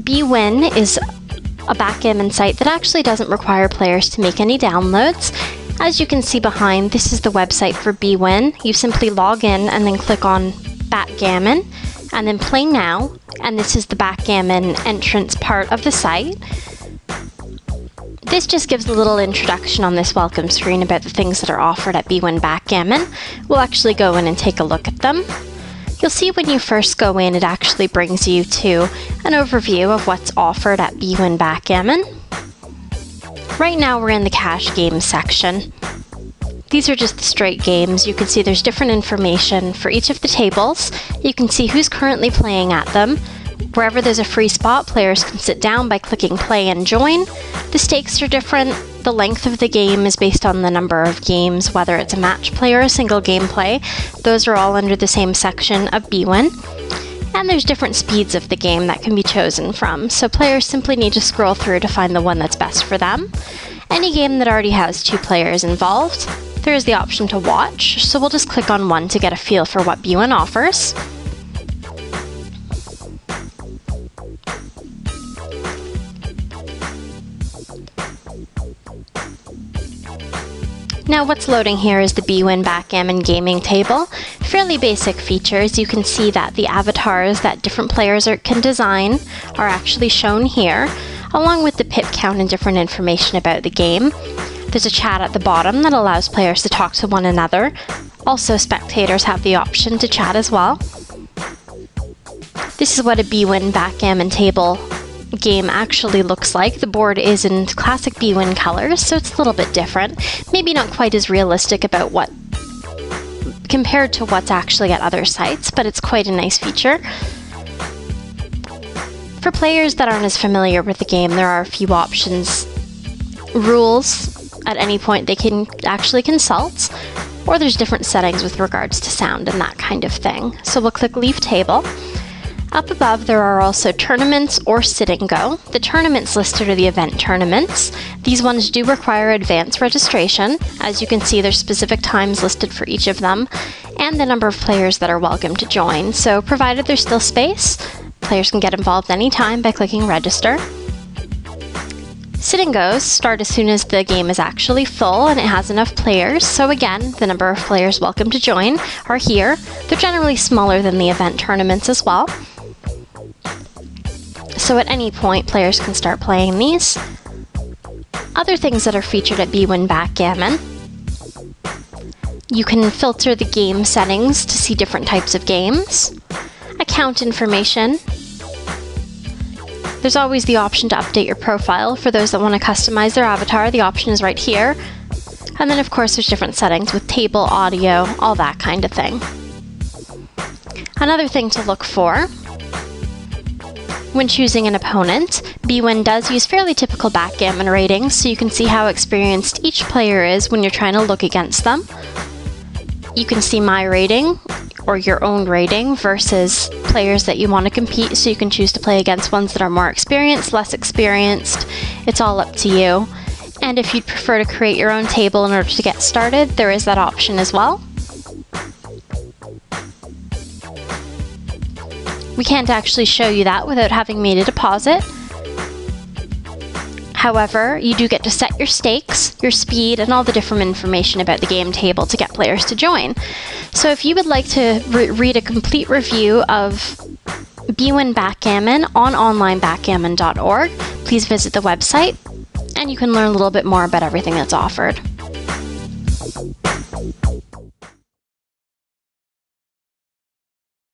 Bwin is a backgammon site that actually doesn't require players to make any downloads. As you can see behind, this is the website for Bwin. You simply log in and then click on Backgammon and then play now, and this is the backgammon entrance part of the site. This just gives a little introduction on this welcome screen about the things that are offered at Bwin Backgammon. We'll actually go in and take a look at them. You'll see when you first go in, it actually brings you to an overview of what's offered at Bwin Backgammon. Right now we're in the cash games section. These are just the straight games. You can see there's different information for each of the tables. You can see who's currently playing at them. Wherever there's a free spot, players can sit down by clicking play and join. The stakes are different. The length of the game is based on the number of games, whether it's a match play or a single game play. Those are all under the same section of Bwin. And there's different speeds of the game that can be chosen from, so players simply need to scroll through to find the one that's best for them. Any game that already has 2 players involved, there is the option to watch, so we'll just click on one to get a feel for what Bwin offers. Now what's loading here is the Bwin Backgammon gaming table. Fairly basic features. You can see that the avatars that different players can design are actually shown here, along with the pip count and different information about the game. There's a chat at the bottom that allows players to talk to one another. Also, spectators have the option to chat as well. This is what a Bwin Backgammon table game actually looks like. The board is in classic Bwin colors, so it's a little bit different. Maybe not quite as realistic compared to what's actually at other sites, but it's quite a nice feature. For players that aren't as familiar with the game, there are a few options. Rules, at any point they can actually consult, or there's different settings with regards to sound and that kind of thing. So we'll click Leave Table. Up above, there are also tournaments or sit and go. The tournaments listed are the event tournaments. These ones do require advance registration. As you can see, there's specific times listed for each of them, and the number of players that are welcome to join. So provided there's still space, players can get involved anytime by clicking register. Sit and goes start as soon as the game is actually full and it has enough players. So again, the number of players welcome to join are here. They're generally smaller than the event tournaments as well. So at any point, players can start playing these. Other things that are featured at Bwin Backgammon. You can filter the game settings to see different types of games. Account information. There's always the option to update your profile. For those that want to customize their avatar, the option is right here. And then of course there's different settings with table, audio, all that kind of thing. Another thing to look for when choosing an opponent, Bwin does use fairly typical backgammon ratings, so you can see how experienced each player is when you're trying to look against them. You can see my rating, or your own rating, versus players that you want to compete, so you can choose to play against ones that are more experienced, less experienced. It's all up to you. And if you'd prefer to create your own table in order to get started, there is that option as well. We can't actually show you that without having made a deposit. However, you do get to set your stakes, your speed, and all the different information about the game table to get players to join. So if you would like to read a complete review of Bwin Backgammon on onlinebackgammon.org, please visit the website, and you can learn a little bit more about everything that's offered.